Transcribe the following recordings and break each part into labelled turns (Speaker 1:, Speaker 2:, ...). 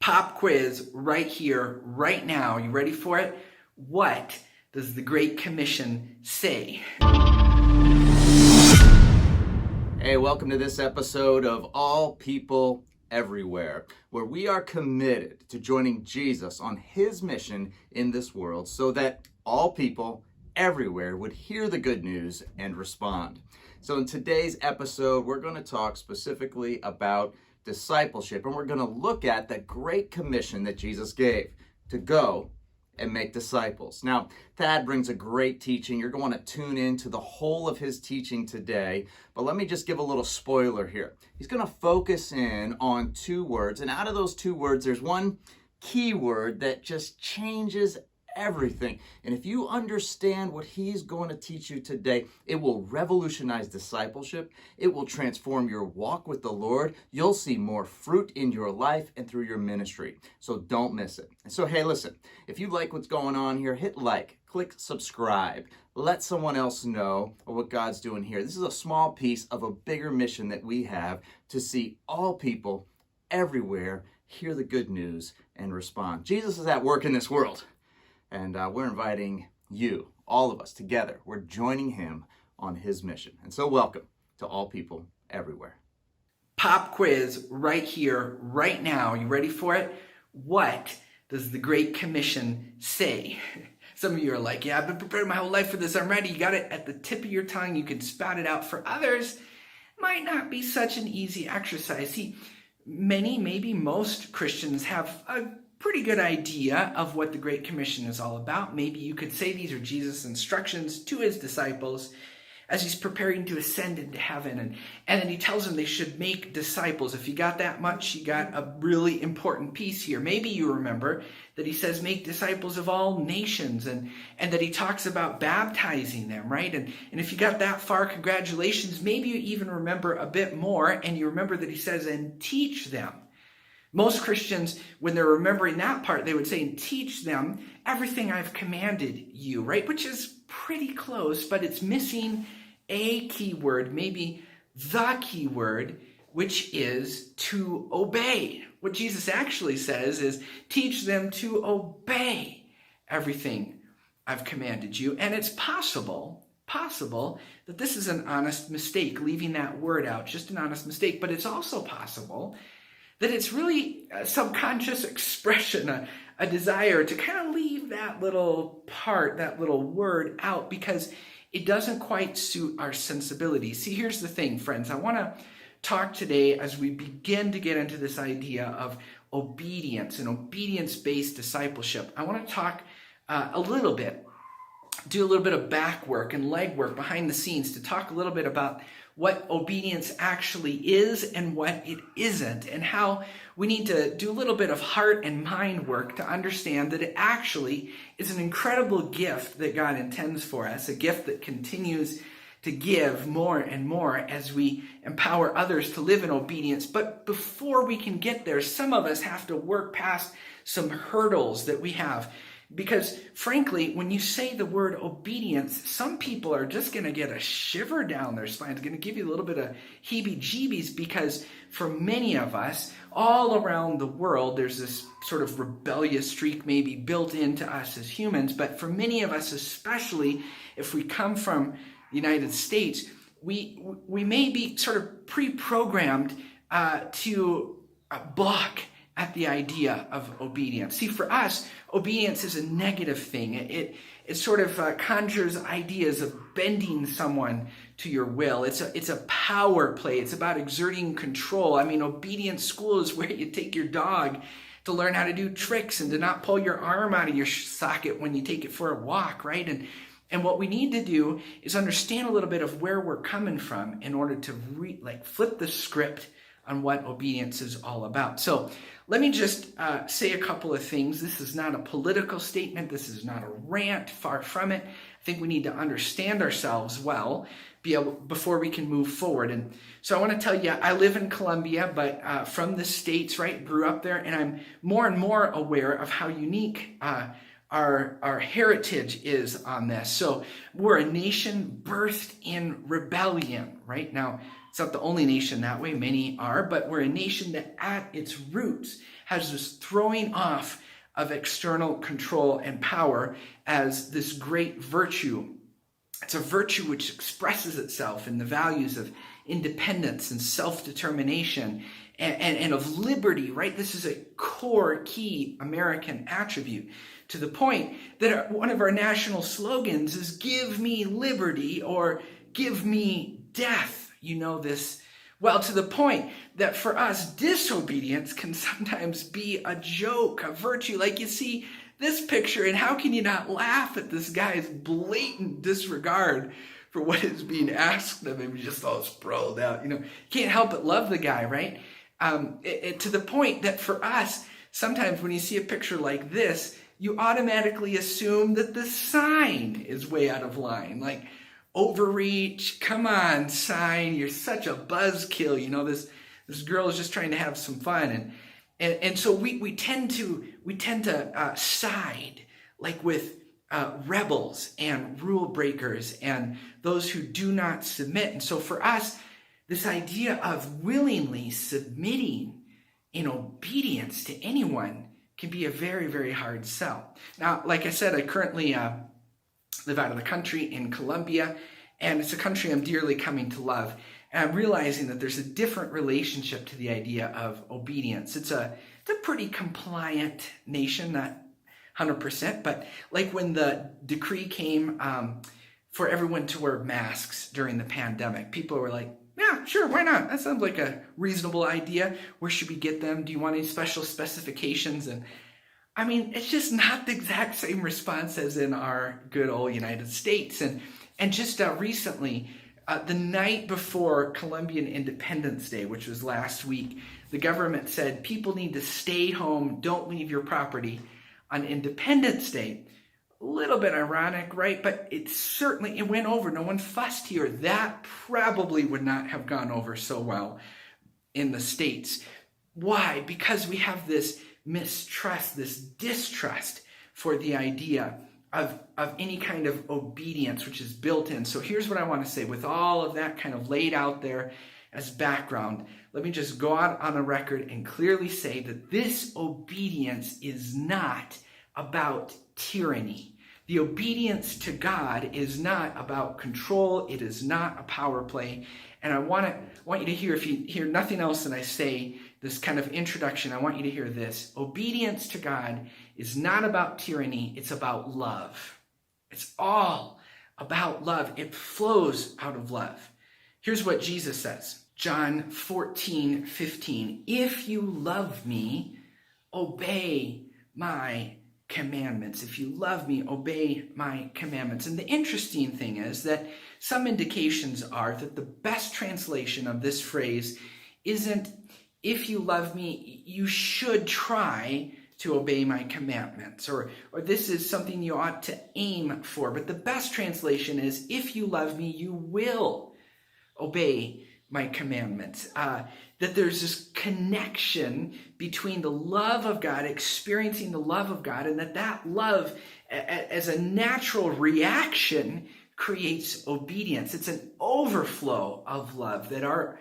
Speaker 1: Pop quiz right here, right now. You ready for it? What does the Great Commission say?
Speaker 2: Hey, welcome to this episode of All People Everywhere, where we are committed to joining Jesus on his mission in this world so that all people everywhere would hear the good news and respond. So in today's episode, we're going to talk specifically about discipleship, and we're going to look at the Great Commission that Jesus gave to go and make disciples. Now, Thad brings a great teaching. You're going to tune into the whole of his teaching today, but let me just give a little spoiler here. He's going to focus in on two words, and out of those two words, there's one key word that just changes everything. And if you understand what he's going to teach you today, it will revolutionize discipleship. It will transform your walk with the Lord. You'll see more fruit in your life and through your ministry. So don't miss it. And so, hey, listen, if you like what's going on here, hit like, click subscribe, let someone else know what God's doing here. This is a small piece of a bigger mission that we have to see all people everywhere hear the good news and respond. Jesus is at work in this world. And we're inviting you, all of us together. We're joining him on his mission. And so welcome to all people everywhere.
Speaker 1: Pop quiz right here, right now. You ready for it? What does the Great Commission say? Some of you are like, yeah, I've been preparing my whole life for this. I'm ready. You got it at the tip of your tongue. You can spout it out. For others, it might not be such an easy exercise. See, many, maybe most Christians have a pretty good idea of what the Great Commission is all about. Maybe you could say these are Jesus' instructions to his disciples as he's preparing to ascend into heaven. And then he tells them they should make disciples. If you got that much, you got a really important piece here. Maybe you remember that he says make disciples of all nations and that he talks about baptizing them, right? And if you got that far, congratulations. Maybe you even remember a bit more and you remember that he says and teach them. Most Christians, when they're remembering that part, they would say, and teach them everything I've commanded you, right? Which is pretty close, but it's missing a key word, maybe the key word, which is to obey. What Jesus actually says is, teach them to obey everything I've commanded you. And it's possible that this is an honest mistake, leaving that word out, just an honest mistake, but it's also possible that it's really a subconscious expression, a desire to kind of leave that little part, that little word out because it doesn't quite suit our sensibilities. See, here's the thing, friends. I want to talk today as we begin to get into this idea of obedience and obedience-based discipleship. I want to talk do a little bit of back work and leg work behind the scenes to talk a little bit about what obedience actually is and what it isn't, and how we need to do a little bit of heart and mind work to understand that it actually is an incredible gift that God intends for us, a gift that continues to give more and more as we empower others to live in obedience. But before we can get there, some of us have to work past some hurdles that we have. Because frankly, when you say the word obedience, some people are just going to get a shiver down their spine. It's going to give you a little bit of heebie-jeebies because for many of us, all around the world, there's this sort of rebellious streak maybe built into us as humans. But for many of us, especially if we come from the United States, we may be sort of pre-programmed to block at the idea of obedience. See, for us, obedience is a negative thing. It sort of conjures ideas of bending someone to your will. It's a power play. It's about exerting control. I mean, obedience school is where you take your dog to learn how to do tricks and to not pull your arm out of your socket when you take it for a walk, right? And what we need to do is understand a little bit of where we're coming from in order to flip the script on what obedience is all about. So let me just say a couple of things. This is not a political statement. This is not a rant. Far from it. I think we need to understand ourselves well before we can move forward. And so I want to tell you, I live in Colombia, but from the States, right? Grew up there, and I'm more and more aware of how unique our heritage is on this. So we're a nation birthed in rebellion, right? Now, It's not the only nation that way, many are, but we're a nation that at its roots has this throwing off of external control and power as this great virtue. It's a virtue which expresses itself in the values of independence and self-determination and of liberty, right? This is a core, key American attribute, to the point that one of our national slogans is "Give me liberty" or "Give me death." You know this well, to the point that for us, disobedience can sometimes be a joke, a virtue. Like you see this picture, and how can you not laugh at this guy's blatant disregard for what is being asked of him? Just all sprawled out, you can't help but love the guy, right? To the point that for us, sometimes when you see a picture like this, you automatically assume that the sign is way out of line. Like, overreach, come on, sign, you're such a buzzkill. This girl is just trying to have some fun. And so we tend to side like with rebels and rule breakers and those who do not submit. And so for us, this idea of willingly submitting in obedience to anyone can be a very, very hard sell. Now, like I said, I currently live out of the country in Colombia, and it's a country I'm dearly coming to love. And I'm realizing that there's a different relationship to the idea of obedience. It's a pretty compliant nation, not 100%, but like when the decree came for everyone to wear masks during the pandemic, people were like, yeah, sure, why not? That sounds like a reasonable idea. Where should we get them? Do you want any special specifications? And I mean, it's just not the exact same response as in our good old United States. And just recently, the night before Colombian Independence Day, which was last week, the government said people need to stay home, don't leave your property on Independence Day. A little bit ironic, right? But it went over. No one fussed here. That probably would not have gone over so well in the States. Why? Because we have this mistrust, this distrust for the idea of any kind of obedience which is built in. So here's what I want to say. With all of that kind of laid out there as background, let me just go out on a record and clearly say that this obedience is not about tyranny. The obedience to God is not about control. It is not a power play. And I want you to hear, if you hear nothing else that I say, this kind of introduction, I want you to hear this. Obedience to God is not about tyranny. It's about love. It's all about love. It flows out of love. Here's what Jesus says. John 14:15. If you love me, obey my commandments. If you love me, obey my commandments. And the interesting thing is that some indications are that the best translation of this phrase isn't, if you love me, you should try to obey my commandments, or this is something you ought to aim for. But the best translation is, if you love me, you will obey my commandments. That there's this connection between the love of God, experiencing the love of God, and that love as a natural reaction creates obedience. It's an overflow of love, that our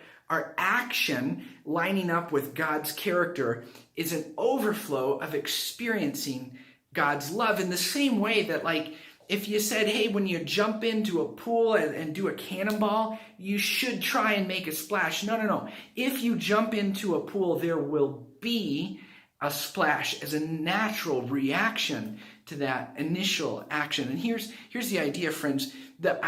Speaker 1: action lining up with God's character is an overflow of experiencing God's love, in the same way that, like, if you said, hey, when you jump into a pool and do a cannonball, you should try and make a splash. No. If you jump into a pool, there will be a splash as a natural reaction to that initial action. And here's the idea, friends. The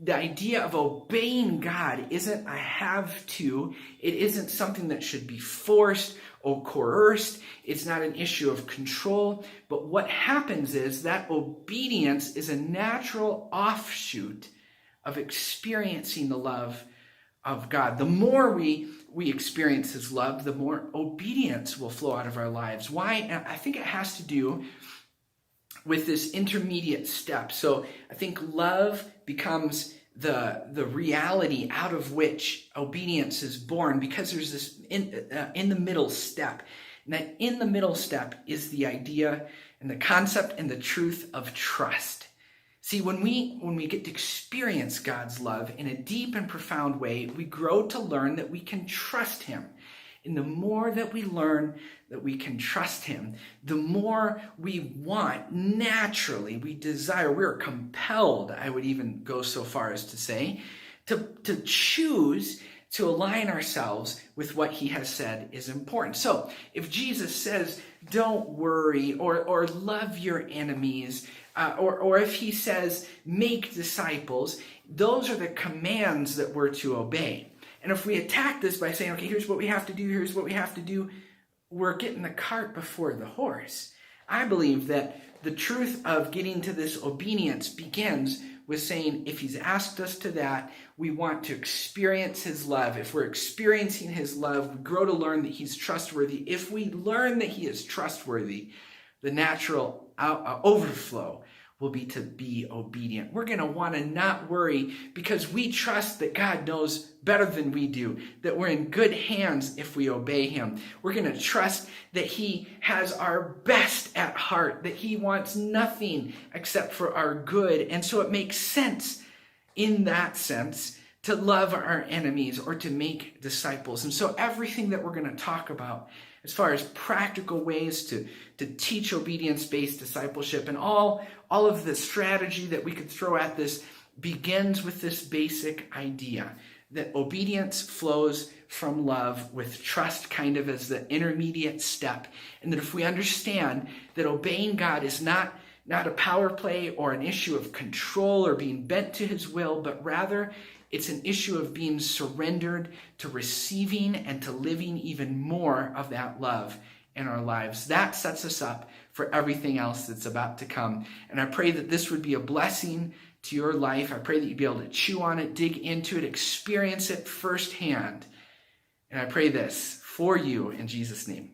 Speaker 1: idea of obeying God isn't a have to. It isn't something that should be forced or coerced. It's not an issue of control. But what happens is that obedience is a natural offshoot of experiencing the love of God. The more we experience his love, the more obedience will flow out of our lives. Why? And I think it has to do with this intermediate step. So I think love becomes the reality out of which obedience is born, because there's this in the middle step. And that in the middle step is the idea and the concept and the truth of trust. See, when we get to experience God's love in a deep and profound way, we grow to learn that we can trust him. And the more that we learn that we can trust him, the more we want, naturally, we desire, we're compelled, I would even go so far as to say, to choose to align ourselves with what he has said is important. So if Jesus says, don't worry, or love your enemies, or if he says, make disciples, those are the commands that we're to obey. And if we attack this by saying, okay, here's what we have to do, here's what we have to do, we're getting the cart before the horse. I believe that the truth of getting to this obedience begins with saying, if he's asked us to that, we want to experience his love. If we're experiencing his love, we grow to learn that he's trustworthy. If we learn that he is trustworthy, the natural overflow will be to be obedient. We're going to want to not worry because we trust that God knows better than we do, that we're in good hands if we obey him. We're going to trust that he has our best at heart, that he wants nothing except for our good. And so it makes sense in that sense to love our enemies or to make disciples. And so everything that we're going to talk about as far as practical ways to teach obedience-based discipleship and all of the strategy that we could throw at this begins with this basic idea that obedience flows from love with trust kind of as the intermediate step. And that if we understand that obeying God is not a power play or an issue of control or being bent to his will, but rather it's an issue of being surrendered to receiving and to living even more of that love in our lives. That sets us up for everything else that's about to come. And I pray that this would be a blessing to your life. I pray that you'd be able to chew on it, dig into it, experience it firsthand. And I pray this for you in Jesus' name.